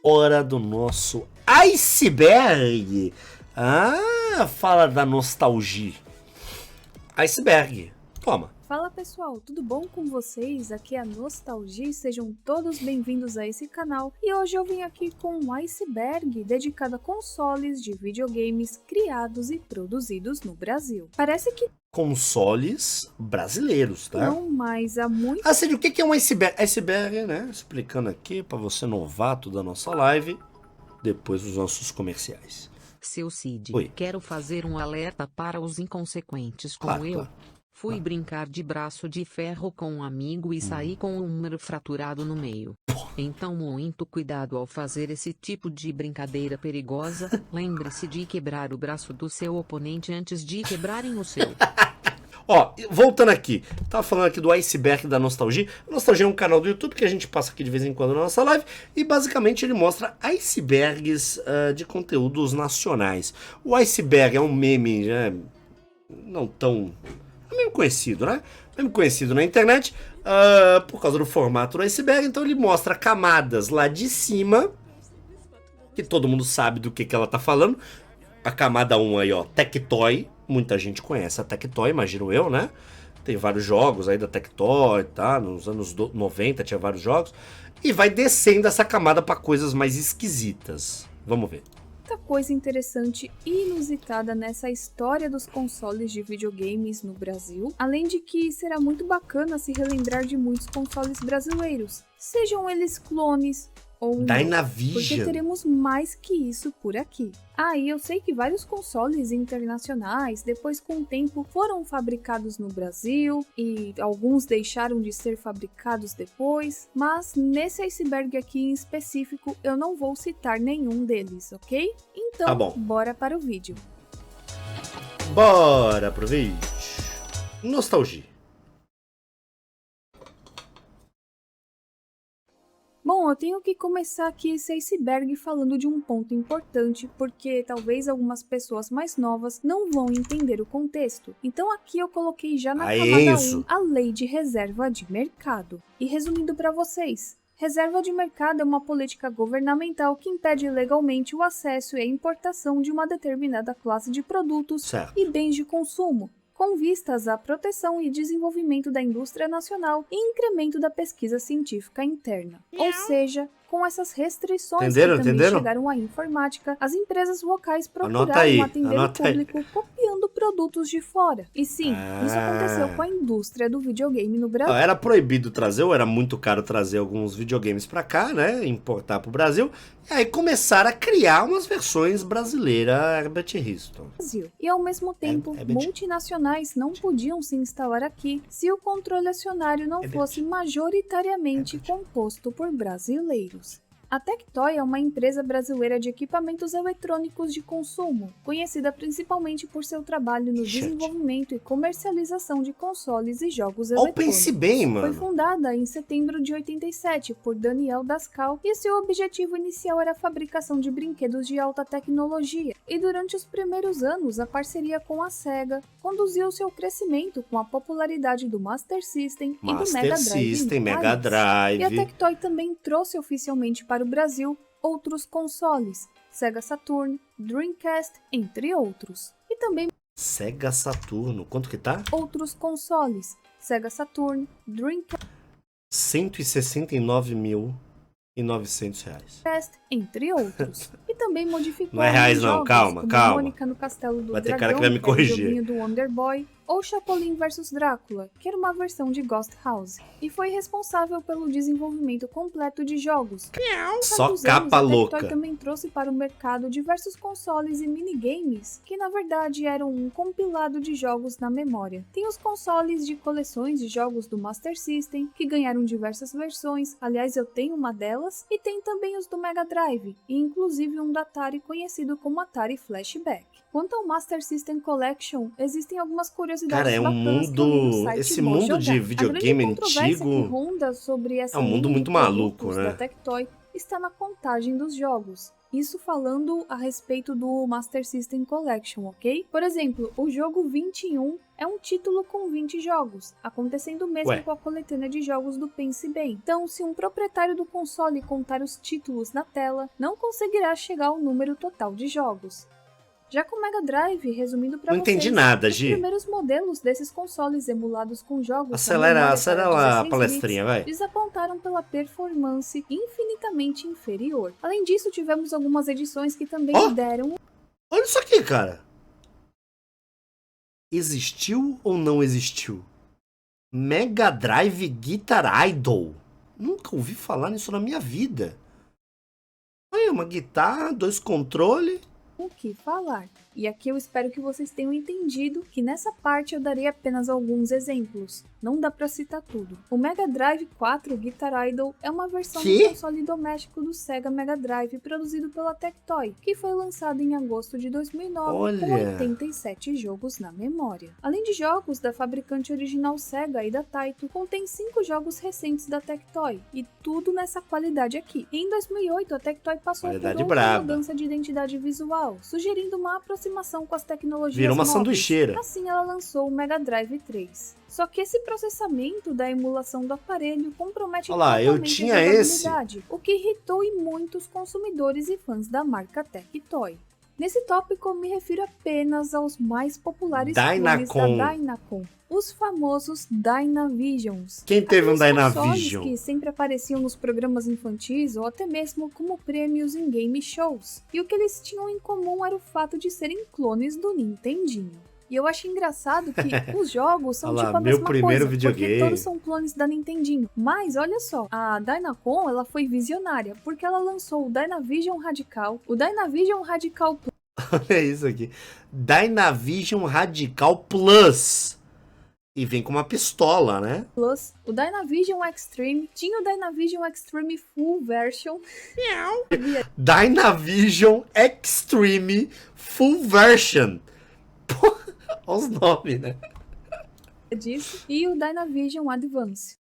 Hora do nosso iceberg. Fala da nostalgia. Iceberg, toma. Fala pessoal, tudo bom com vocês? Aqui é a Nostalgia e sejam todos bem-vindos a esse canal. E hoje eu vim aqui com um iceberg dedicado a consoles de videogames criados e produzidos no Brasil. Parece que consoles brasileiros, tá? não, mas há muito... Cid, o que é um iceberg? Iceberg, né? Explicando aqui para você novato da nossa live, depois dos nossos comerciais. Seu Cid, Oi. Quero fazer um alerta para os inconsequentes como Claro, eu. claro. Fui brincar de braço de ferro com um amigo e saí com um número fraturado no meio. Então muito cuidado ao fazer esse tipo de brincadeira perigosa. Lembre-se de quebrar o braço do seu oponente antes de quebrarem o seu. Ó, voltando aqui, tava falando aqui do iceberg da Nostalgia. A Nostalgia é um canal do YouTube que a gente passa aqui de vez em quando na nossa live e basicamente ele mostra icebergs de conteúdos nacionais. O iceberg é um meme, não tão... é meme conhecido, né? Meme conhecido na internet por causa do formato do iceberg, então ele mostra camadas lá de cima, que todo mundo sabe do que ela tá falando. A camada 1 aí, ó, Tectoy. Muita gente conhece a Tectoy, imagino eu, né? Tem vários jogos aí da Tectoy, tá? Nos anos 90 tinha vários jogos. E vai descendo essa camada para coisas mais esquisitas. Vamos ver. Muita coisa interessante e inusitada nessa história dos consoles de videogames no Brasil, além de que será muito bacana se relembrar de muitos consoles brasileiros, sejam eles clones ou não, Dynavision. porque teremos mais que isso por aqui. E eu sei que vários consoles internacionais, depois com o tempo, foram fabricados no Brasil e alguns deixaram de ser fabricados depois, mas nesse iceberg aqui em específico eu não vou citar nenhum deles, ok? Então, Tá bom. bora para o vídeo. Bora pro vídeo. Nostalgia. Bom, eu tenho que começar aqui esse iceberg falando de um ponto importante, porque talvez algumas pessoas mais novas não vão entender o contexto. Então aqui eu coloquei já na camada 1 a Lei de Reserva de Mercado. E resumindo para vocês, reserva de mercado é uma política governamental que impede legalmente o acesso e a importação de uma determinada classe de produtos e bens de consumo, com vistas à proteção e desenvolvimento da indústria nacional e incremento da pesquisa científica interna. Ou seja, com essas restrições que também chegaram à informática, as empresas locais procuraram atender o público copiando produtos de fora. E sim, isso aconteceu com a indústria do videogame no Brasil. Era proibido trazer, ou era muito caro trazer alguns videogames pra cá, né? Importar pro Brasil. E aí começaram a criar umas versões brasileiras Herbert Riston. E ao mesmo tempo, multinacionais não podiam se instalar aqui se o controle acionário não fosse majoritariamente composto por brasileiros. A Tectoy é uma empresa brasileira de equipamentos eletrônicos de consumo, conhecida principalmente por seu trabalho no desenvolvimento e comercialização de consoles e jogos eletrônicos. Pense bem, mano. Foi fundada em setembro de 87 por Daniel Daskal e seu objetivo inicial era a fabricação de brinquedos de alta tecnologia. E durante os primeiros anos, a parceria com a Sega conduziu seu crescimento com a popularidade do Master System e do Mega Drive. E a Tectoy também trouxe oficialmente para o Brasil outros consoles, Sega Saturn, Dreamcast, entre outros. E também Sega Saturno, quanto que tá? Outros consoles, Sega Saturn, Dreamcast, R$169.900. Entre outros. E também modificou não é reais não, calma. Mônica no Castelo do Vai ter Dragão, cara que vai me corrigir. O joguinho do Wonder Boy, ou Chapolin vs Drácula, que era uma versão de Ghost House, e foi responsável pelo desenvolvimento completo de jogos. Só capa louca. A Tectoy também trouxe para o mercado diversos consoles e minigames, que na verdade eram um compilado de jogos na memória. Tem os consoles de coleções de jogos do Master System, que ganharam diversas versões, aliás eu tenho uma delas, e tem também os do Mega Drive, e inclusive um da Atari conhecido como Atari Flashback. Quanto ao Master System Collection, existem algumas curiosidades bacanas que eu li no site esse mundo de videogame antigo que ronda sobre essa é um mundo muito maluco, né? Da Tectoy está na contagem dos jogos. Isso falando a respeito do Master System Collection, ok? Por exemplo, o jogo 21 é um título com 20 jogos, acontecendo mesmo com a coletânea de jogos do Pense Bem. Então, se um proprietário do console contar os títulos na tela, não conseguirá chegar ao número total de jogos. Já com o Mega Drive, resumindo pra vocês... Não entendi nada, os Gi. primeiros modelos desses consoles emulados com jogos... Acelera a palestrinha, vai. Desapontaram pela performance infinitamente inferior. Além disso, tivemos algumas edições que também deram... Olha isso aqui, cara. Existiu ou não existiu? Mega Drive Guitar Idol. Nunca ouvi falar nisso na minha vida. Olha, uma guitarra, 2 controles... O que falar. E aqui eu espero que vocês tenham entendido que nessa parte eu darei apenas alguns exemplos. Não dá pra citar tudo. O Mega Drive 4 Guitar Idol é uma versão do console doméstico do Sega Mega Drive produzido pela Tectoy, que foi lançado em agosto de 2009 com 87 jogos na memória. Além de jogos da fabricante original Sega e da Taito, contém 5 jogos recentes da Tectoy, e tudo nessa qualidade aqui. E em 2008 a Tectoy passou por outra mudança de identidade visual, sugerindo uma aproximação com as tecnologias Virou uma móveis. sanduicheira. Assim ela lançou o Mega Drive 3. Só que esse processamento da emulação do aparelho compromete totalmente a jogabilidade, o que irritou muitos consumidores e fãs da marca Tectoy. Nesse tópico eu me refiro apenas aos mais populares clones da Dynacon, os famosos Dynavisions. Quem teve um Dynavision? Que sempre apareciam nos programas infantis ou até mesmo como prêmios em game shows. E o que eles tinham em comum era o fato de serem clones do Nintendinho. E eu acho engraçado que os jogos são tipo a mesma coisa, porque todos são clones da Nintendinho. Mas olha só, a Dynacon ela foi visionária, porque ela lançou o Dynavision Radical, o Dynavision Radical Plus. Olha isso aqui. Dynavision Radical Plus. E vem com uma pistola, né? Plus, o Dynavision Extreme, tinha o Dynavision Extreme Full Version. Dynavision Extreme Full Version. Pô, olha os nomes, né? Disso. E o Dynavision Advance.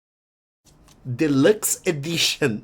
Deluxe Edition.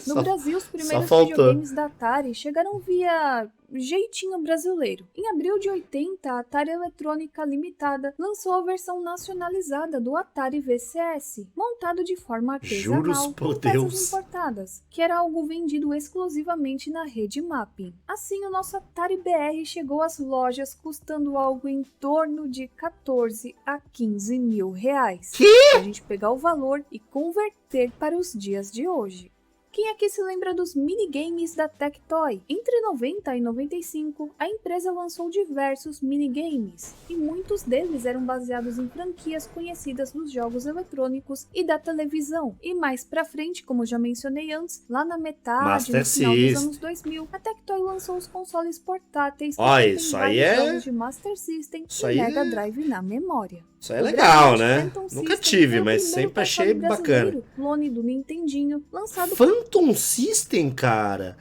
No Brasil, os primeiros videogames da Atari chegaram via jeitinho brasileiro. Em abril de 80, a Atari Eletrônica Limitada lançou a versão nacionalizada do Atari VCS, montado de forma artesanal com peças importadas, que era algo vendido exclusivamente na rede Mapping. Assim, o nosso Atari BR chegou às lojas custando algo em torno de 14 a 15 mil reais. Pra gente pegar o valor e converter para os dias de hoje. Quem aqui se lembra dos minigames da Tectoy? Entre 90 e 95, a empresa lançou diversos minigames, e muitos deles eram baseados em franquias conhecidas dos jogos eletrônicos e da televisão. E mais pra frente, como já mencionei antes, lá na metade, no final dos anos 2000, a Tectoy lançou os consoles portáteis isso aí jogos de Master System e Mega Drive na memória. Isso é legal, né? Nunca tive, mas sempre achei bacana. Clone do Nintendinho, lançado Phantom System, cara.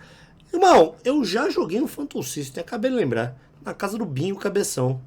Irmão, eu já joguei um Phantom System, acabei de lembrar. Na casa do Binho Cabeção.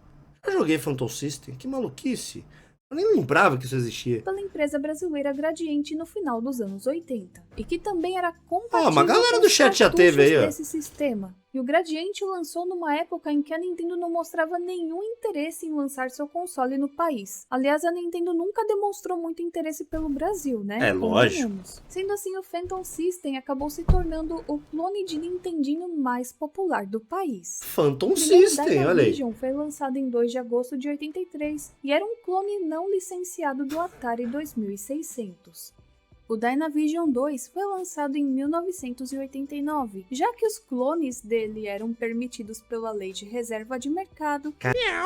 Já joguei Phantom System, que maluquice. Eu nem lembrava que isso existia. Pela empresa brasileira Gradiente no final dos anos 80. E que também era compatível uma galera do chat já teve aí, ó. Desse sistema. E o Gradiente lançou numa época em que a Nintendo não mostrava nenhum interesse em lançar seu console no país. Aliás, a Nintendo nunca demonstrou muito interesse pelo Brasil, né? É lógico. Sendo assim, o Phantom System acabou se tornando o clone de Nintendinho mais popular do país. Phantom System, olha aí. O Dynavision foi lançado em 2 de agosto de 83 e era um clone não licenciado do Atari 2600. O Dynavision 2 foi lançado em 1989, já que os clones dele eram permitidos pela lei de reserva de mercado,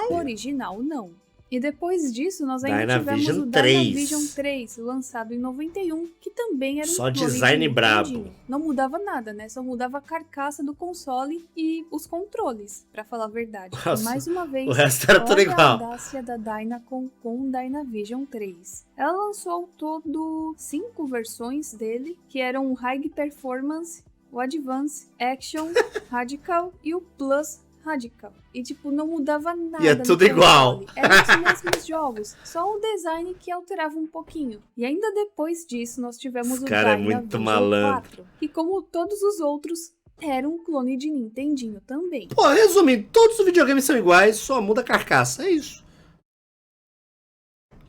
o original não. E depois disso, nós ainda tivemos o Dynavision 3, lançado em 91, que também era um só design brabo. Não mudava nada, né? Só mudava a carcaça do console e os controles, pra falar a verdade. Nossa, e mais uma vez, o resto era tudo igual. A audácia da Dynacon com o Dynavision 3. Ela lançou ao todo 5 versões dele, que eram o High Performance, o Advance, Action, Radical e o Plus Radical. E tipo, não mudava nada. E é no tudo console. igual. Eram os mesmos jogos, só o design que alterava um pouquinho. E ainda depois disso, nós tivemos Esse o cara é Dynavision muito malandro. 4, que como todos os outros, era um clone de Nintendinho também. Pô, resumindo, todos os videogames são iguais, só muda a carcaça, é isso.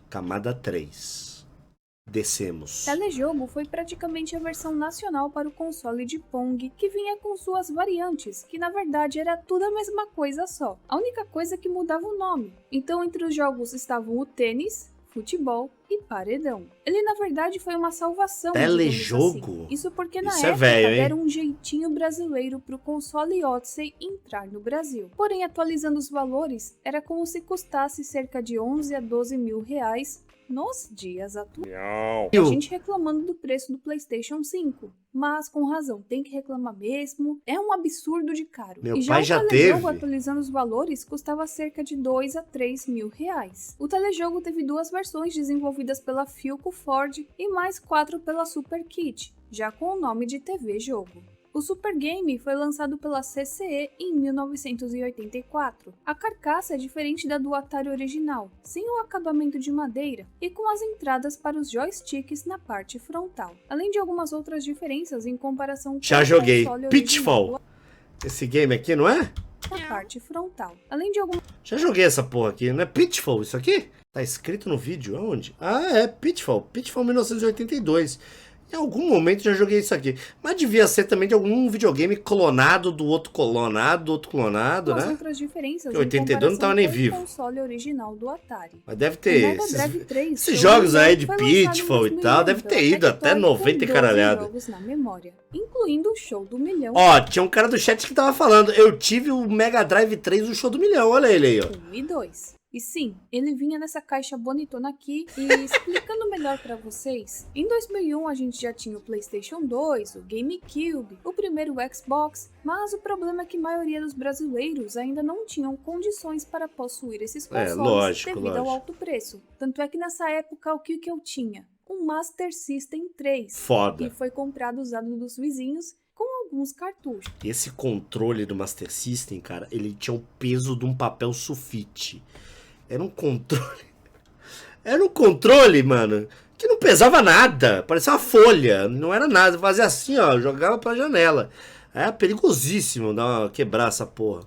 Camada 3. Descemos. Telejogo foi praticamente a versão nacional para o console de Pong, que vinha com suas variantes, que na verdade era tudo a mesma coisa só. A única coisa que mudava o nome. Então entre os jogos estavam o tênis, futebol e paredão. Ele na verdade foi uma salvação. Telejogo? Assim. Isso porque na Isso é época velho, hein? deram um jeitinho brasileiro pro console Odyssey entrar no Brasil. Porém, atualizando os valores, era como se custasse cerca de 11 a 12 mil reais nos dias atuais. A gente reclamando do preço do PlayStation 5. Mas com razão, tem que reclamar mesmo. É um absurdo de caro. Meu E já pai o já telejogo, teve. atualizando os valores, custava cerca de 2 a 3 mil reais. O telejogo teve 2 versões desenvolvidas pela Philco Ford e mais 4 pela Super Kit, já com o nome de TV Jogo. O Super Game foi lançado pela CCE em 1984. A carcaça é diferente da do Atari original, sem o acabamento de madeira e com as entradas para os joysticks na parte frontal, além de algumas outras diferenças em comparação com Já o joguei. console Pitfall. original Esse game aqui, não é? na parte frontal, além de algumas Já joguei essa porra aqui, não é Pitfall isso aqui? Tá escrito no vídeo, aonde? Ah, é Pitfall. Pitfall 1982. Em algum momento já joguei isso aqui. Mas devia ser também de algum videogame clonado do outro clonado, né? outras diferenças Que 82 não tava nem vivo. com o console original do Atari. Mas deve O ter Mega Drive 3, esses se jogos eu não me aí engano, de foi lançado em Pitfall e 2001 tal, deve ter pela ido até Tectoy 90 e com 12 caralhada. jogos na memória, incluindo o Show do Milhão Ó, tinha um cara do chat que tava falando, eu tive o Mega Drive 3 do Show do Milhão, olha ele aí, ó. 1 e 2. E sim, ele vinha nessa caixa bonitona aqui e explicando melhor pra vocês, em 2001 a gente já tinha o PlayStation 2, o GameCube, o primeiro Xbox, mas o problema é que a maioria dos brasileiros ainda não tinham condições para possuir esses consoles lógico, devido ao lógico. alto preço. Tanto é que nessa época o que eu tinha? Um Master System 3, Foda. que foi comprado usado dos vizinhos com alguns cartuchos. Esse controle do Master System, cara, ele tinha o peso de um papel sulfite. Era um controle. Era um controle, mano, que não pesava nada. Parecia uma folha. Não era nada. Fazia assim, ó. Jogava pra janela. É perigosíssimo quebrar essa porra.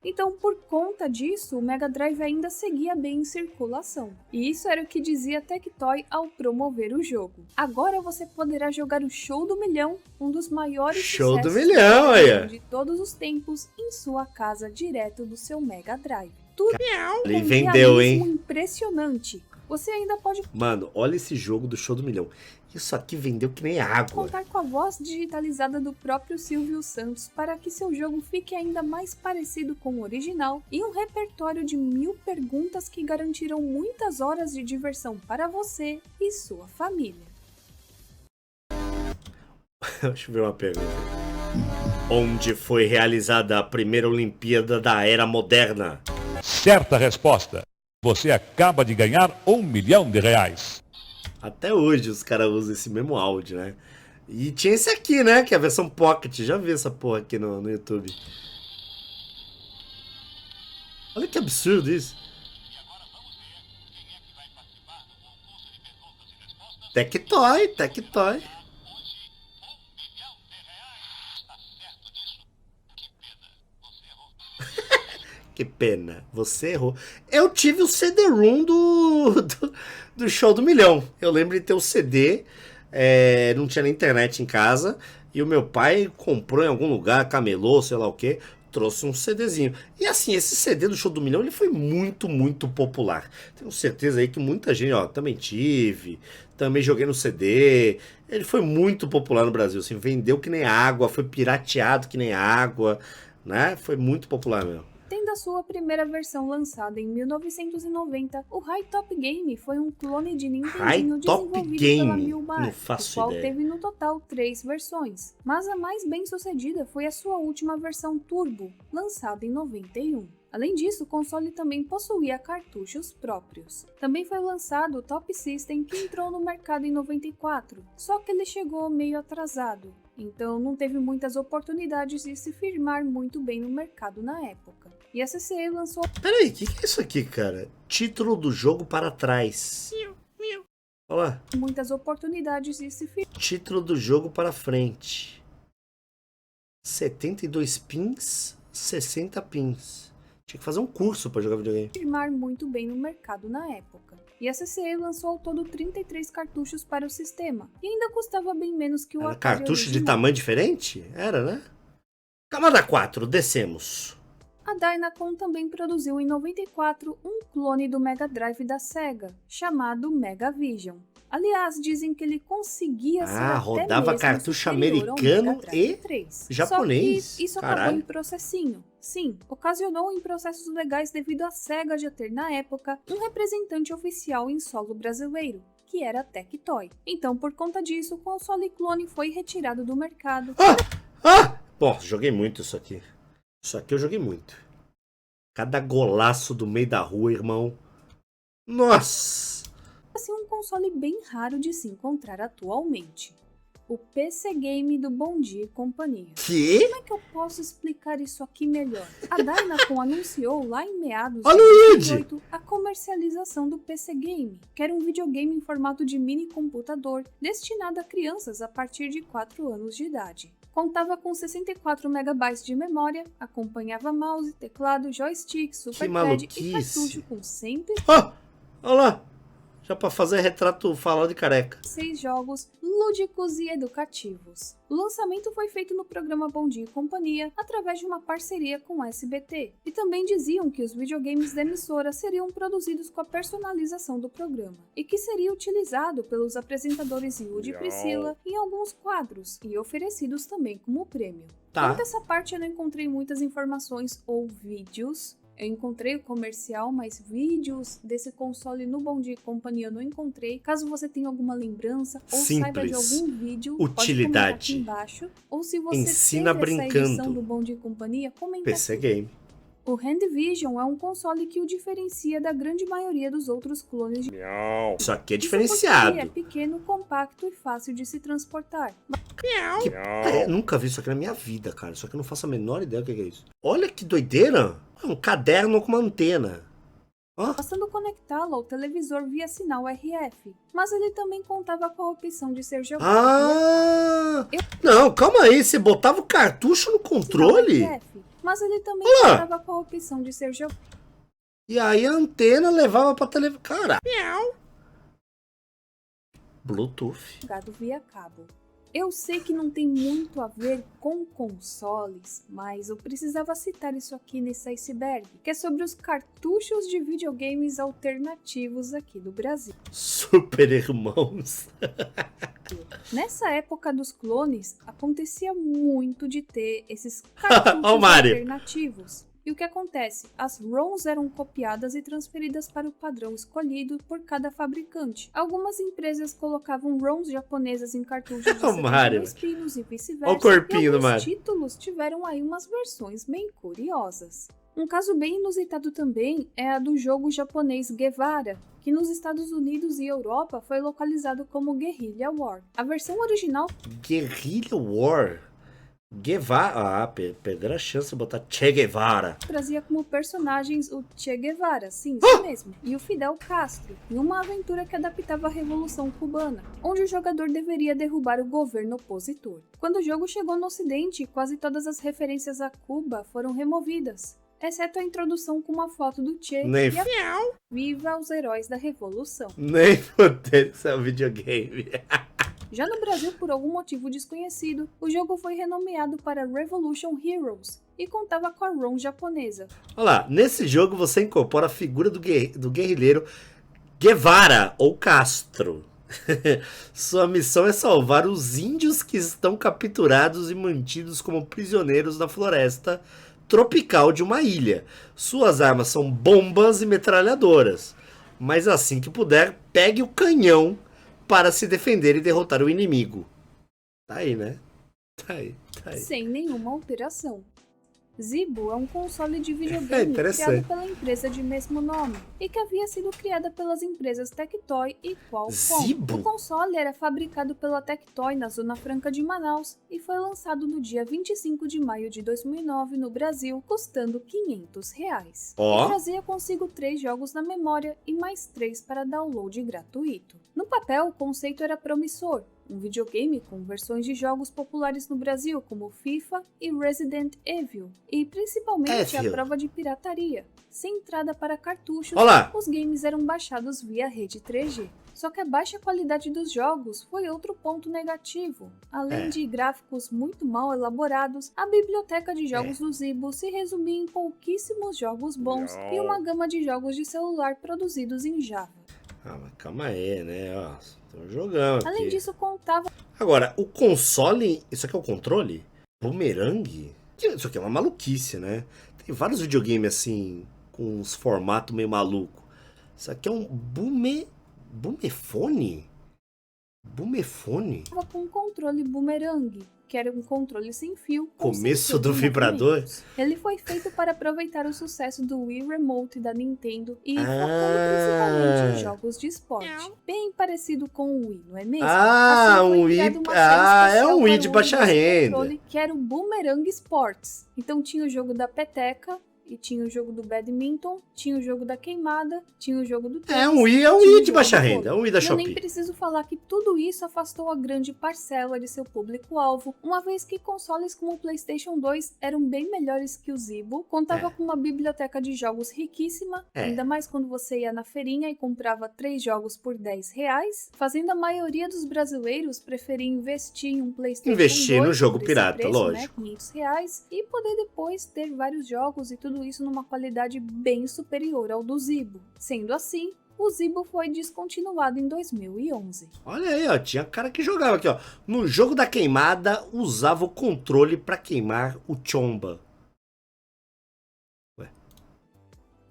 Então, por conta disso, o Mega Drive ainda seguia bem em circulação. E isso era o que dizia a Tectoy ao promover o jogo. Agora você poderá jogar o Show do Milhão, um dos maiores Show do sucessos Milhão, olha. de todos os tempos, em sua casa direto do seu Mega Drive. Tudo Ele com vendeu, realismo hein? impressionante. Você ainda pode Mano, olha esse jogo do Show do Milhão. Isso aqui vendeu que nem água. contar com a voz digitalizada do próprio Silvio Santos para que seu jogo fique ainda mais parecido com o original e um repertório de 1000 perguntas que garantirão muitas horas de diversão para você e sua família. Deixa eu ver uma pergunta. Onde foi realizada a primeira Olimpíada da Era Moderna? Certa resposta. Você acaba de ganhar R$1 milhão. Até hoje os caras usam esse mesmo áudio, né? E tinha esse aqui, né? Que é a versão Pocket. Já vi essa porra aqui no YouTube. Olha que absurdo isso. Tectoy, Tectoy. Que pena, você errou. Eu tive o CD-ROM do Show do Milhão. Eu lembro de ter o CD, não tinha nem internet em casa, e o meu pai comprou em algum lugar, camelô, sei lá o que, trouxe um CDzinho. E assim, esse CD do Show do Milhão, ele foi muito, muito popular. Tenho certeza aí que muita gente, ó, também tive, também joguei no CD. Ele foi muito popular no Brasil, assim, vendeu que nem água, foi pirateado que nem água, né? Foi muito popular mesmo. Tendo a sua primeira versão lançada em 1990, o High Top Game foi um clone de Nintendinho Top desenvolvido Game? pela Milbar, Não faço o qual ideia. teve no total 3 versões, mas a mais bem sucedida foi a sua última versão Turbo, lançada em 91. Além disso, o console também possuía cartuchos próprios. Também foi lançado o Top System, que entrou no mercado em 94, só que ele chegou meio atrasado. então não teve muitas oportunidades de se firmar muito bem no mercado na época. E a CCE lançou Peraí, o que é isso aqui, cara? Título do jogo para trás. Olha lá. muitas oportunidades de se Título do jogo para frente. 72 pins, 60 pins. Tinha que fazer um curso para jogar videogame. firmar muito bem no mercado na época. E a CCE lançou ao todo 33 cartuchos para o sistema, e ainda custava bem menos que o Era arcade cartucho de original. tamanho diferente? Era, né? Camada 4, descemos. A Dynacon também produziu em 94 um clone do Mega Drive da Sega, chamado Mega Vision. Aliás, dizem que ele conseguia ser até rodava mesmo cartucho superior ao americano Mega Drive e 3. japonês. Só que isso Caralho. acabou em processinho. Sim, ocasionou em processos legais devido à Sega já ter na época um representante oficial em solo brasileiro, que era a Tectoy. Então, por conta disso, o console clone foi retirado do mercado. Bom, joguei muito isso aqui. Isso aqui eu joguei muito. Cada golaço do meio da rua, irmão. Nossa! Assim, um console bem raro de se encontrar atualmente. O PC Game do Bom Dia e Companhia. Que? Como é que eu posso explicar isso aqui melhor? A Dynacon anunciou lá em meados de Olha o Luigi! 2018 a comercialização do PC Game, que era um videogame em formato de mini computador destinado a crianças a partir de 4 anos de idade. Contava com 64 MB de memória, acompanhava mouse, teclado, joystick, superpad e maluquice. cartucho com 106 Olha lá! Já pra fazer retrato falado de careca. jogos lúdicos e educativos. O lançamento foi feito no programa Bom Dia e Companhia através de uma parceria com o SBT. E também diziam que os videogames da emissora seriam produzidos com a personalização do programa e que seria utilizado pelos apresentadores Yudi e Priscila em alguns quadros e oferecidos também como prêmio. Tá. Quanto a essa parte eu não encontrei muitas informações ou vídeos. Eu encontrei o comercial, mas vídeos desse console no Bom Dia e Companhia eu não encontrei. Caso você tenha alguma lembrança ou saiba de Simples. algum vídeo, Utilidade. pode comentar aqui embaixo. Ou se você Ensina teve essa brincando. edição do Bom Dia e Companhia, comenta PC aqui. Game. O Handivision é um console que o diferencia da grande maioria dos outros clones de Isso aqui é Isso porque ele diferenciado. é pequeno, compacto e fácil de se transportar. Nunca vi isso aqui na minha vida, cara. Isso aqui eu não faço a menor ideia do que é isso. Olha que doideira. É um caderno com uma antena. Bastando conectá-lo ao televisor via sinal RF, mas ele também contava com a opção de ser jogado Não, calma aí. Você botava o cartucho no controle? sinal RF, mas ele também Olha! contava com a opção de ser jogado E aí a antena levava pra televisão. Cara. Bluetooth. via cabo. Eu sei que não tem muito a ver com consoles, mas eu precisava citar isso aqui nesse iceberg, que é sobre os cartuchos de videogames alternativos aqui do Brasil. Super Irmãos. Nessa época dos clones, acontecia muito de ter esses cartuchos Ó o Mario. alternativos. E o que acontece? As ROMs eram copiadas e transferidas para o padrão escolhido por cada fabricante. Algumas empresas colocavam ROMs japonesas em cartuchos de Ó o Mario. 72 pinos e vice-versa. Ó o corpinho e do alguns Mario. títulos tiveram aí umas versões bem curiosas. Um caso bem inusitado também é a do jogo japonês Guevara, que nos Estados Unidos e Europa foi localizado como Guerrilla War. A versão original Guerrilla War. Guevara. Perderam a chance de botar Che Guevara. trazia como personagens o Che Guevara, sim, isso mesmo, e o Fidel Castro, em uma aventura que adaptava a Revolução Cubana, onde o jogador deveria derrubar o governo opositor. Quando o jogo chegou no ocidente, quase todas as referências a Cuba foram removidas, exceto a introdução com uma foto do Che Nem e a Viva os Heróis da Revolução. Nem poder que isso é um videogame. Já no Brasil, por algum motivo desconhecido, o jogo foi renomeado para Revolution Heroes e contava com a ROM japonesa. Olha lá, nesse jogo você incorpora a figura do guerrilheiro Guevara ou Castro. Sua missão é salvar os índios que estão capturados e mantidos como prisioneiros na floresta tropical de uma ilha. Suas armas são bombas e metralhadoras. Mas assim que puder, pegue o canhão para se defender e derrotar o inimigo. Tá aí, né? Tá aí. Sem nenhuma alteração. Zibo é um console de É videogame interessante. criado pela empresa de mesmo nome e que havia sido criada pelas empresas Tectoy e Qualcomm. Zibo? O console era fabricado pela Tectoy na Zona Franca de Manaus e foi lançado no dia 25 de maio de 2009 no Brasil, custando R$500. Ó. E trazia consigo 3 jogos na memória e mais 3 para download gratuito. No papel, o conceito era promissor. Um videogame com versões de jogos populares no Brasil, como FIFA e Resident Evil, e principalmente a prova de pirataria. Sem entrada para cartuchos, Olá. os games eram baixados via rede 3G. Só que a baixa qualidade dos jogos foi outro ponto negativo. Além de gráficos muito mal elaborados, a biblioteca de jogos do Zibo se resumia em pouquíssimos jogos bons e uma gama de jogos de celular produzidos em Java. Ah, mas calma aí, né? Ó, tô jogando aqui. Além disso, contava Agora, o console... Isso aqui é o controle? Boomerang? Isso aqui é uma maluquice, né? Tem vários videogames assim, com uns formatos meio maluco. Isso aqui é um Boomefone? Boomefone? com um controle boomerang, que era um controle sem fio. com Começo sensor do de vibrador? movimentos. Ele foi feito para aproveitar o sucesso do Wii Remote da Nintendo e focando principalmente em jogos de esporte. Bem parecido com o Wii, não é mesmo? Ah, Assim, foi um Wii. criada uma série Ah, é especial um Wii para de o baixa desse renda. controle, que era o Boomerang Sports. Então tinha o jogo da peteca, e tinha o jogo do badminton, tinha o jogo da queimada, tinha o jogo do tênis. É um Wii tinha o de jogo baixa do renda. vôlei. É um Wii da Eu nem Shopee. preciso falar que tudo isso afastou a grande parcela de seu público-alvo, uma vez que consoles como o PlayStation 2 eram bem melhores que o Zibo, contava com uma biblioteca de jogos riquíssima, ainda mais quando você ia na feirinha e comprava 3 jogos por R$10, fazendo a maioria dos brasileiros preferir investir em um PlayStation 2 Investir no jogo por esse pirata, preço, lógico. né, R$500, e poder depois ter vários jogos e tudo isso numa qualidade bem superior ao do Zibo. Sendo assim, o Zibo foi descontinuado em 2011. Olha aí, ó. Tinha cara que jogava aqui, ó. No jogo da queimada, usava o controle pra queimar o Chomba.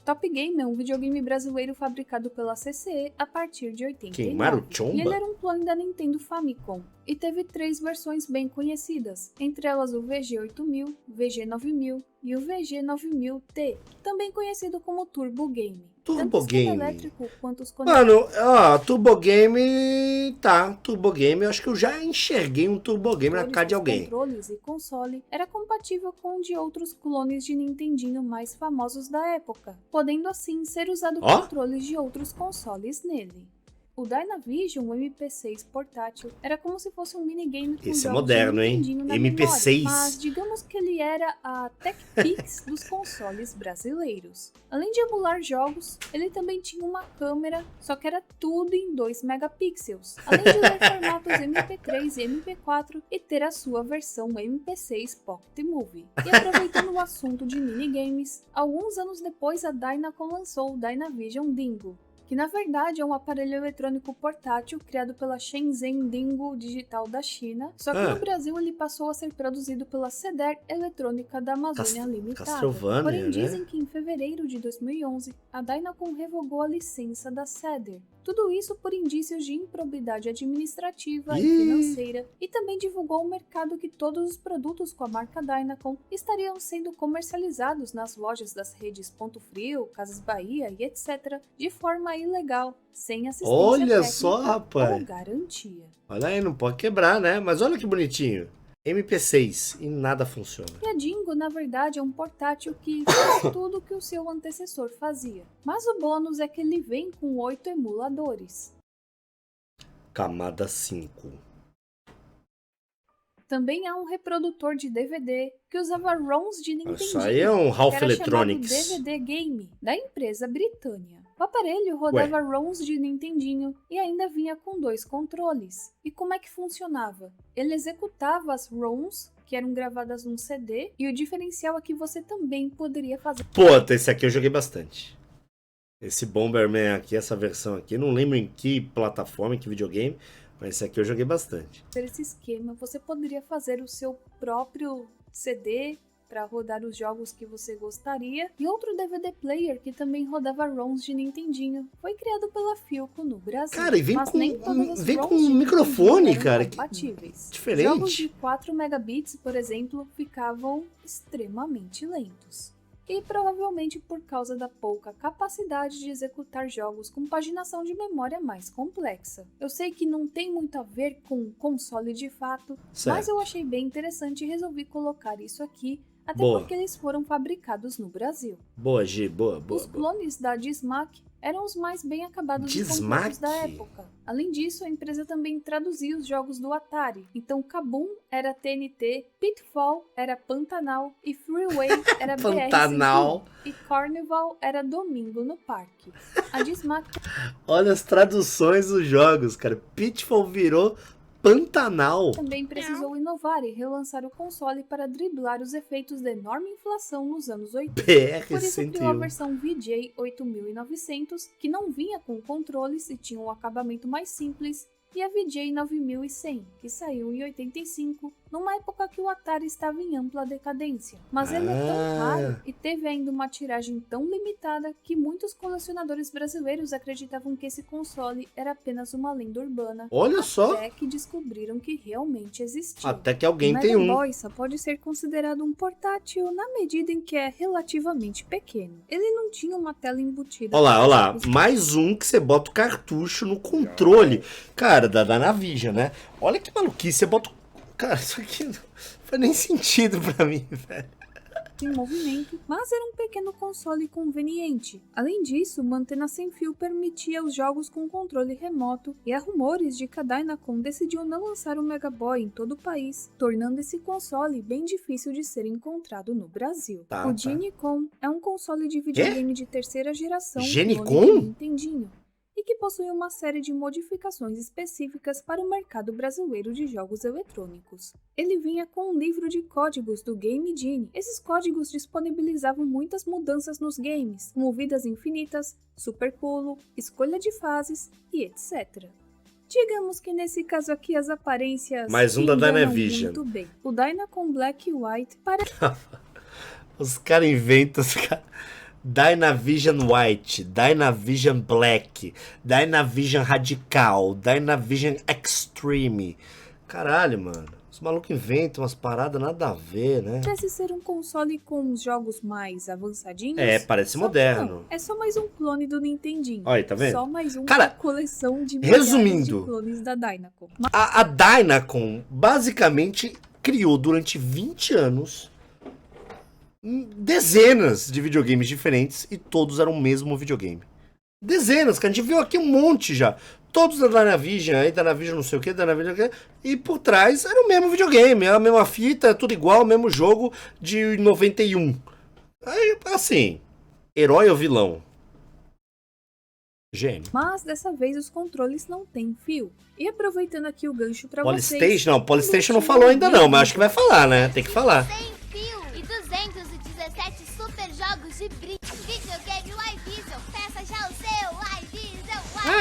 Top Game é um videogame brasileiro fabricado pela CCE a partir de 89. Queimar o Chomba? E ele era um clone da Nintendo Famicom. E teve 3 versões bem conhecidas, entre elas o VG8000, VG9000 e o VG9000T, também conhecido como Turbo Game. Turbo Tanto o esquema Game. elétrico quanto os Mano, ó, Turbo Game. Tá, Turbo Game. Eu acho que eu já enxerguei um Turbo Game na casa de alguém. controles e console era compatível com o de outros clones de Nintendinho mais famosos da época, podendo assim ser usado controles de outros consoles nele. O Dynavision, o MP6 portátil, era como se fosse um minigame com Esse é jogos moderno, de hein? Nintendinho na MP6. memória, mas digamos que ele era a TechPix dos consoles brasileiros. Além de emular jogos, ele também tinha uma câmera, só que era tudo em 2 megapixels, além de ler formatos MP3 e MP4 e ter a sua versão MP6 Pocket Movie. E aproveitando o assunto de minigames, alguns anos depois a Dynacon lançou o Dynavision Dingo, que na verdade é um aparelho eletrônico portátil criado pela Shenzhen Dingo Digital da China, só que no Brasil ele passou a ser produzido pela Ceder Eletrônica da Amazônia Limitada. Castlevania, Porém, né? dizem que em fevereiro de 2011, a Dynacon revogou a licença da Ceder. Tudo isso por indícios de improbidade administrativa e financeira, e também divulgou ao mercado que todos os produtos com a marca Dynacon estariam sendo comercializados nas lojas das redes Ponto Frio, Casas Bahia e etc. de forma ilegal, sem assistência Olha técnica só, rapaz. ou garantia. Olha aí, não pode quebrar, né? Mas olha que bonitinho. MP6 e nada funciona. E a Dingo, na verdade, é um portátil que faz tudo o que o seu antecessor fazia. Mas o bônus é que ele vem com 8 emuladores. Camada 5. Também há um reprodutor de DVD que usava ROMs de Nintendo. Isso aí é um Ralph que era Electronics. chamado DVD Game, da empresa Britânia. O aparelho rodava ROMs de Nintendinho e ainda vinha com 2 controles. E como é que funcionava? Ele executava as ROMs, que eram gravadas num CD, e o diferencial é que você também poderia fazer Puta, esse aqui eu joguei bastante. Esse Bomberman aqui, essa versão aqui, não lembro em que plataforma, em que videogame, mas esse aqui eu joguei bastante. esse esquema. Você poderia fazer o seu próprio CD para rodar os jogos que você gostaria, e outro DVD player que também rodava ROMs de Nintendinho. Foi criado pela Philco no Brasil. Cara, e vem mas com, nem todas as vem ROMs com de um microfone, Nintendinho cara. eram compatíveis. Diferente. Jogos de 4 megabits, por exemplo, ficavam extremamente lentos. E provavelmente por causa da pouca capacidade de executar jogos com paginação de memória mais complexa. Eu sei que não tem muito a ver com console de fato, Certo. mas eu achei bem interessante e resolvi colocar isso aqui, até Boa. porque eles foram fabricados no Brasil. Boa, Gi, boa. Os clones da Dismac eram os mais bem acabados de controles da época. Além disso, a empresa também traduzia os jogos do Atari. Então, Kabum era TNT, Pitfall era Pantanal e Freeway era Pantanal. BR-101 e Carnival era Domingo no Parque. A Dismac Olha as traduções dos jogos, cara. Pitfall virou Pantanal. também precisou inovar e relançar o console para driblar os efeitos da enorme inflação nos anos 80. Por isso criou a BR-101. versão VJ 8900, que não vinha com controles e tinha um acabamento mais simples, e a VJ 9100, que saiu em 85, numa época que o Atari estava em ampla decadência. Mas ele é tão raro e teve ainda uma tiragem tão limitada que muitos colecionadores brasileiros acreditavam que esse console era apenas uma lenda urbana, Olha só. até que descobriram que realmente existiu. Até que alguém O tem Mega um. Boy só pode ser considerado um portátil na medida em que é relativamente pequeno. Ele não tinha uma tela embutida. Olha lá. Mais um que você bota o cartucho no controle. Cara, da Navision, né? Olha que maluquice. Você bota o... Cara, isso aqui não faz nem sentido pra mim, velho. Em movimento, mas era um pequeno console conveniente. Além disso, uma antena sem fio permitia os jogos com controle remoto, e há rumores de que a Dynacon decidiu não lançar o Mega Boy em todo o país, tornando esse console bem difícil de ser encontrado no Brasil. Tá, O tá. Genicom é um console de videogame de terceira geração Genicom? clone do Nintendinho, e que possui uma série de modificações específicas para o mercado brasileiro de jogos eletrônicos. Ele vinha com um livro de códigos do Game Genie. Esses códigos disponibilizavam muitas mudanças nos games, como vidas infinitas, super pulo, escolha de fases e etc. Digamos que nesse caso aqui as aparências Mais um da enganam Dynavision. muito bem. O Dynacon Black e White parece Os caras inventam... Os cara... Dynavision White, Dynavision Black, Dynavision Radical, Dynavision Extreme. Caralho, mano. Os malucos inventam umas paradas nada a ver, né? ser um console com os jogos mais avançadinhos. É, parece Só que moderno. não, é só mais um clone do Nintendinho. Olha aí, tá vendo? Só mais uma Cara, coleção de milhares resumindo, de clones da Dynacon. A Dynacon basicamente criou durante 20 anos dezenas de videogames diferentes e todos eram o mesmo videogame. Dezenas, cara. A gente viu aqui um monte já. Todos da Dynavision, aí Dynavision não sei o que, Dynavision não sei o que. E por trás era o mesmo videogame, era a mesma fita, tudo igual, o mesmo jogo de 91. Aí, assim, herói ou vilão? Gênio. Mas dessa vez os controles não têm fio. E aproveitando aqui o gancho pra vocês... Polystation? Não, Polystation não falou ainda não, mas acho que vai falar, né? Tem que falar. Sem fio e 217 super jogos de brinco. Videogame iVision, peça já o seu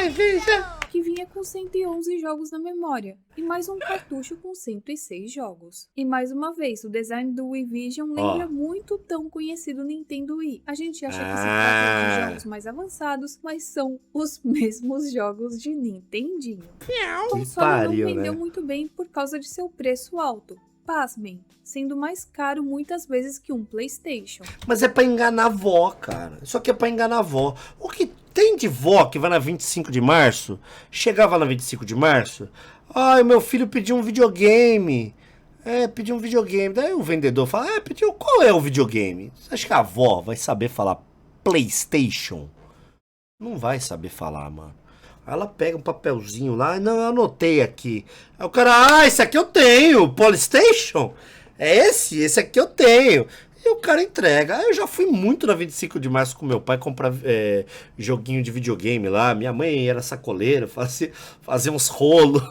iVision. que vinha com 111 jogos na memória, e mais um cartucho com 106 jogos. E mais uma vez, o design do Wii Vision lembra muito o tão conhecido Nintendo Wii. A gente acha que se trata de jogos mais avançados, mas são os mesmos jogos de Nintendinho. O console pariu, não vendeu né? muito bem por causa de seu preço alto. Pasmem, sendo mais caro muitas vezes que um PlayStation. Mas é pra enganar a vó, cara. Isso aqui é pra enganar a vó. O que tem de vó que vai na 25 de março? Chegava na 25 de março. Ai, meu filho pediu um videogame. Pediu um videogame. Daí o vendedor fala, pediu, qual é o videogame? Você acha que a avó vai saber falar PlayStation? Não vai saber falar, mano. Aí ela pega um papelzinho lá, não, eu anotei aqui. Aí o cara, esse aqui eu tenho, PlayStation? É esse aqui eu tenho. E o cara entrega. Aí eu já fui muito na 25 de março com meu pai comprar joguinho de videogame lá. Minha mãe era sacoleira, fazia uns rolos.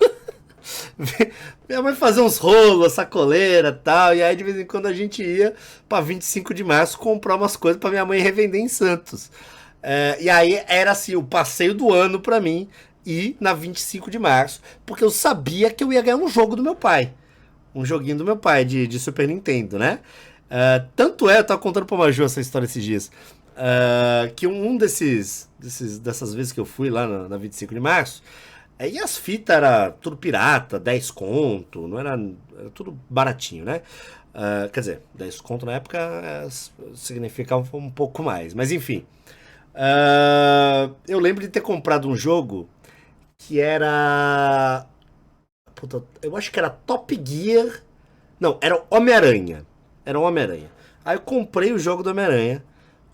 Minha mãe fazia uns rolos, sacoleira e tal. E aí de vez em quando a gente ia pra 25 de março comprar umas coisas pra minha mãe revender em Santos. E aí era assim, o passeio do ano pra mim ir na 25 de março, porque eu sabia que eu ia ganhar um jogo do meu pai. Um joguinho do meu pai, de Super Nintendo, né? Tanto eu tava contando pra Maju essa história esses dias, que dessas vezes que eu fui lá na 25 de março, e as fitas era tudo pirata, 10 conto, não era tudo baratinho, né? Quer dizer, 10 conto na época significava um pouco mais, mas enfim. Eu lembro de ter comprado um jogo que era... Puta, eu acho que era Top Gear. Não, era Homem-Aranha. Era um Homem-Aranha. Aí eu comprei o jogo do Homem-Aranha,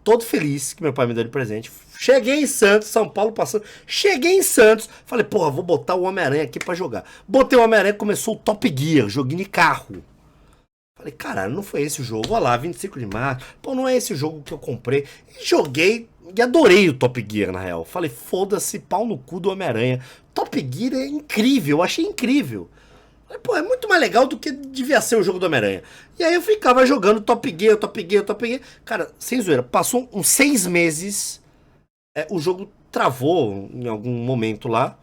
todo feliz que meu pai me deu de presente. Cheguei em Santos, São Paulo passando. Cheguei em Santos, falei, porra, vou botar o Homem-Aranha aqui pra jogar. Botei o Homem-Aranha, começou o Top Gear, joguinho de carro. Falei, caralho, não foi esse o jogo. Olha lá, 25 de março. Pô, não é esse o jogo que eu comprei. E joguei e adorei o Top Gear, na real. Falei, foda-se, pau no cu do Homem-Aranha. Top Gear é incrível, eu achei incrível. Falei, pô, é muito mais legal do que devia ser o jogo do Homem-Aranha. E aí eu ficava jogando Top Gear. Cara, sem zoeira, passou uns 6 meses, o jogo travou em algum momento lá.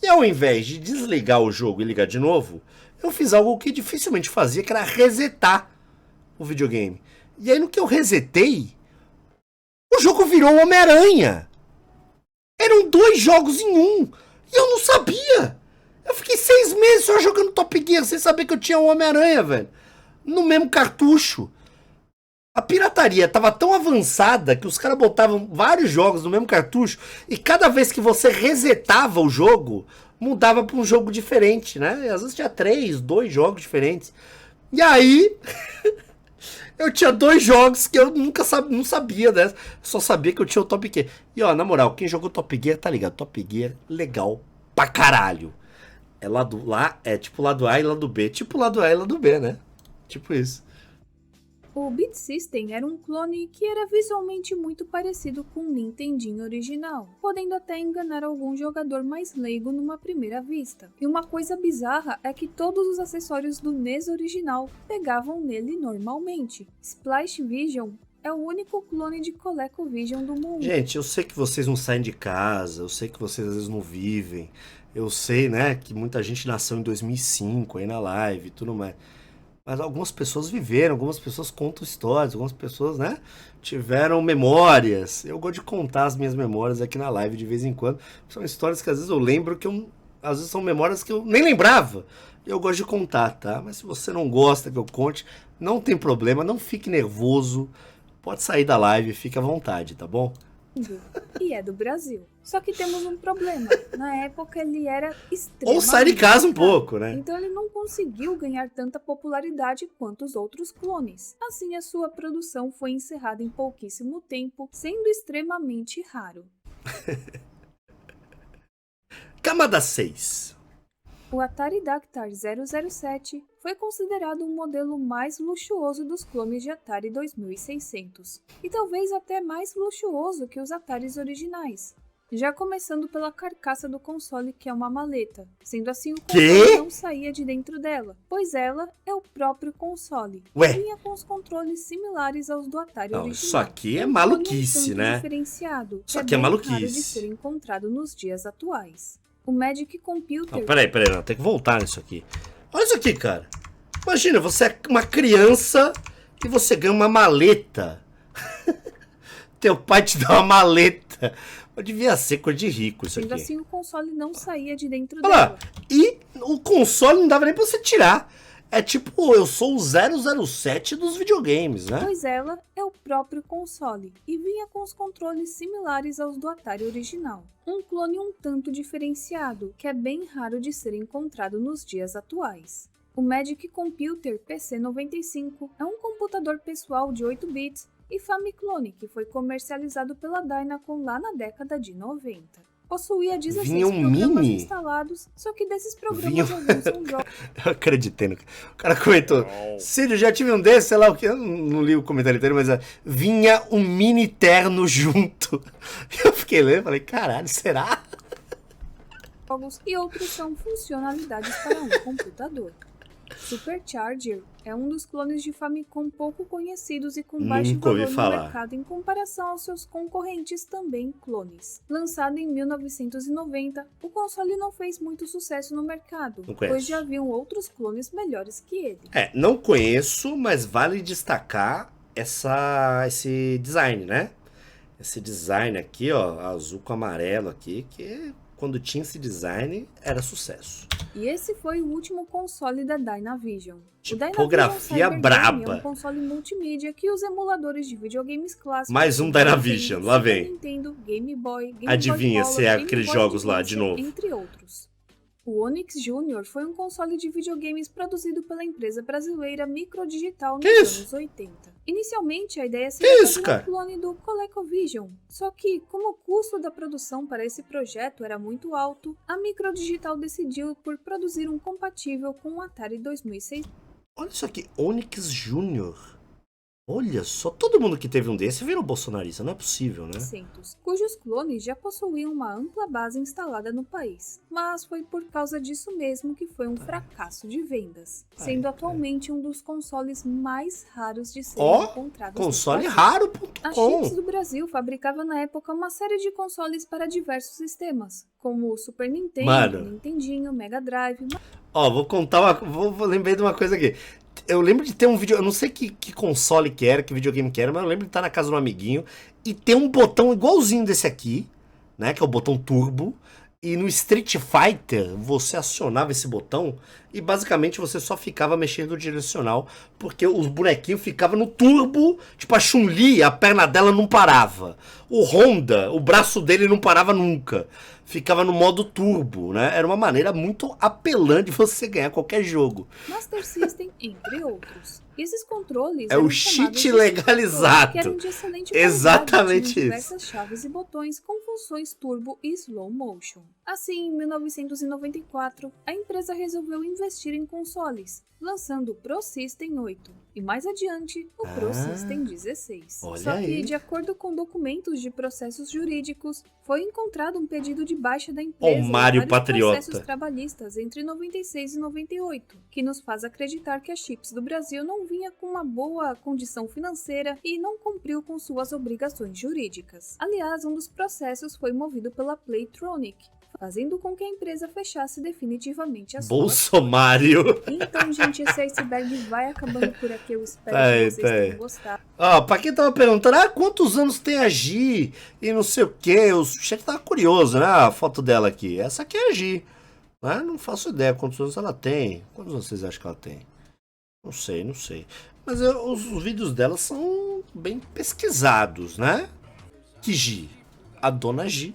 E ao invés de desligar o jogo e ligar de novo, eu fiz algo que dificilmente fazia, que era resetar o videogame. E aí no que eu resetei, o jogo virou Homem-Aranha. Eram 2 jogos em um. E eu não sabia. Eu fiquei 6 meses só jogando Top Gear sem saber que eu tinha um Homem-Aranha, velho. No mesmo cartucho. A pirataria tava tão avançada que os caras botavam vários jogos no mesmo cartucho e cada vez que você resetava o jogo, mudava para um jogo diferente, né? E às vezes tinha 3, 2 jogos diferentes. E aí, eu tinha 2 jogos que eu não sabia dessa. Só sabia que eu tinha o Top Gear. E ó, na moral, quem jogou Top Gear tá ligado. Top Gear, legal pra caralho. É tipo lado A e lado B. Tipo lado A e lado B, né? Tipo isso. O Beat System era um clone que era visualmente muito parecido com o Nintendinho original, podendo até enganar algum jogador mais leigo numa primeira vista. E uma coisa bizarra é que todos os acessórios do NES original pegavam nele normalmente. Splash Vision é o único clone de ColecoVision do mundo. Gente, eu sei que vocês não saem de casa, eu sei que vocês às vezes não vivem, eu sei, né, que muita gente nasceu em 2005 aí na live e tudo mais. Mas algumas pessoas viveram, algumas pessoas contam histórias, algumas pessoas, né, tiveram memórias. Eu gosto de contar as minhas memórias aqui na live de vez em quando. São histórias que às vezes eu lembro às vezes são memórias que eu nem lembrava. E eu gosto de contar, tá? Mas se você não gosta que eu conte, não tem problema, não fique nervoso. Pode sair da live, fique à vontade, tá bom? E é do Brasil. Só que temos um problema. Na época ele era extremamente... Ou sai de casa um pouco, né? Então ele não conseguiu ganhar tanta popularidade quanto os outros clones. Assim a sua produção foi encerrada em pouquíssimo tempo, sendo extremamente raro. Camada 6. O Atari Dactar 007 foi considerado um modelo mais luxuoso dos clones de Atari 2600, e talvez até mais luxuoso que os Ataris originais, já começando pela carcaça do console, que é uma maleta, sendo assim o console não saía de dentro dela, pois ela é o próprio console. Ué? Vinha com os controles similares aos do Atari Não, original. isso aqui é maluquice, né? Diferenciado, Isso que aqui é bem maluquice. raro de ser encontrado nos dias atuais. O Magic Computer... Não, peraí, não, tem que voltar nisso aqui. Olha isso aqui, cara. Imagina, você é uma criança e você ganha uma maleta. Teu pai te dá uma maleta. Devia ser coisa de rico isso aqui. Sendo assim, o console não saía de dentro Olha lá, dela. e o console não dava nem pra você tirar. É tipo, eu sou o 007 dos videogames, né? Pois ela é o próprio console, e vinha com os controles similares aos do Atari original. Um clone um tanto diferenciado, que é bem raro de ser encontrado nos dias atuais. O Magic Computer PC95 é um computador pessoal de 8 bits e Famiclone, que foi comercializado pela Dynacon lá na década de 90. Possuía 16 programas instalados, só que desses programas alguns são jogos. Eu acreditei. O cara comentou, Círio, já tive um desses, sei lá o que, eu não li o comentário inteiro, mas vinha um mini terno junto. Eu fiquei lendo e falei, caralho, será? E outros são funcionalidades para um computador. Supercharger é um dos clones de Famicom pouco conhecidos e com baixo Nunca ouvi valor no falar. mercado em comparação aos seus concorrentes também clones. Lançado em 1990, o console não fez muito sucesso no mercado, Não conheço. pois já haviam outros clones melhores que ele. Não conheço, mas vale destacar esse design, né? Esse design aqui, ó, azul com amarelo aqui, que quando tinha esse design era sucesso. E esse foi o último console da Dynavision. Tipografia o Dynavision Cyber braba. Game é um console multimídia que usa emuladores de videogames clássicos. Mais um como Dynavision, lá Super vem. Nintendo, Game Boy, Game Adivinha Boy se é Color, aqueles Game Boy jogos lá, de Advance, novo. entre outros. O Onyx Junior foi um console de videogames produzido pela empresa brasileira Microdigital nos Que isso? anos 80. Inicialmente, a ideia Que seria isso, fazer cara? um clone do ColecoVision. Só que, como o custo da produção para esse projeto era muito alto, a Microdigital decidiu por produzir um compatível com o Atari 2600. Olha isso aqui, Onyx Junior. Olha só, todo mundo que teve um desse virou bolsonarista, não é possível, né? Cujos clones já possuíam uma ampla base instalada no país. Mas foi por causa disso mesmo que foi um fracasso de vendas, sendo atualmente um dos consoles mais raros de serem encontrados no país. A Chips Consoleharo.com. do Brasil fabricava na época uma série de consoles para diversos sistemas, como o Super Nintendo, Mano. Nintendinho, Mega Drive. Ó, vou contar vou lembrei de uma coisa aqui. Eu lembro de ter um vídeo, eu não sei que console que era, que videogame que era, mas eu lembro de estar na casa de um amiguinho e ter um botão igualzinho desse aqui, né, que é o botão turbo, e no Street Fighter você acionava esse botão e basicamente você só ficava mexendo o direcional, porque os bonequinhos ficavam no turbo, tipo a Chun-Li, a perna dela não parava. O Honda, o braço dele não parava nunca. Ficava no modo turbo, né? Era uma maneira muito apelante de você ganhar qualquer jogo. Master System, entre outros. E esses controles É eram o chamados cheat de legalizado. que eram de excelente Exatamente qualidade, tinham isso. diversas chaves e botões com funções turbo e slow motion. Assim, em 1994, a empresa resolveu investir em consoles, lançando o Pro System 8 e mais adiante o Pro System 16. olha Só que, aí. de acordo com documentos de processos jurídicos, foi encontrado um pedido de baixa da empresa Ó, Mário e vários Patriota. processos trabalhistas entre 96 e 98, que nos faz acreditar que a Chips do Brasil não vinha com uma boa condição financeira e não cumpriu com suas obrigações jurídicas. Aliás, um dos processos foi movido pela Playtronic, fazendo com que a empresa fechasse definitivamente as suas. Bolsonaro. Então, gente, esse iceberg vai acabando por aqui. Eu espero Tá que aí, vocês tá aí. tenham gostado. Ó, pra quem tava perguntando, quantos anos tem a Gi e não sei o que, o chat tava curioso, né? A foto dela aqui. Essa aqui é a Gi. Né? Não faço ideia quantos anos ela tem. Quantos anos vocês acham que ela tem? Não sei. Mas os vídeos dela são bem pesquisados, né? Que Gi? A Dona Gi.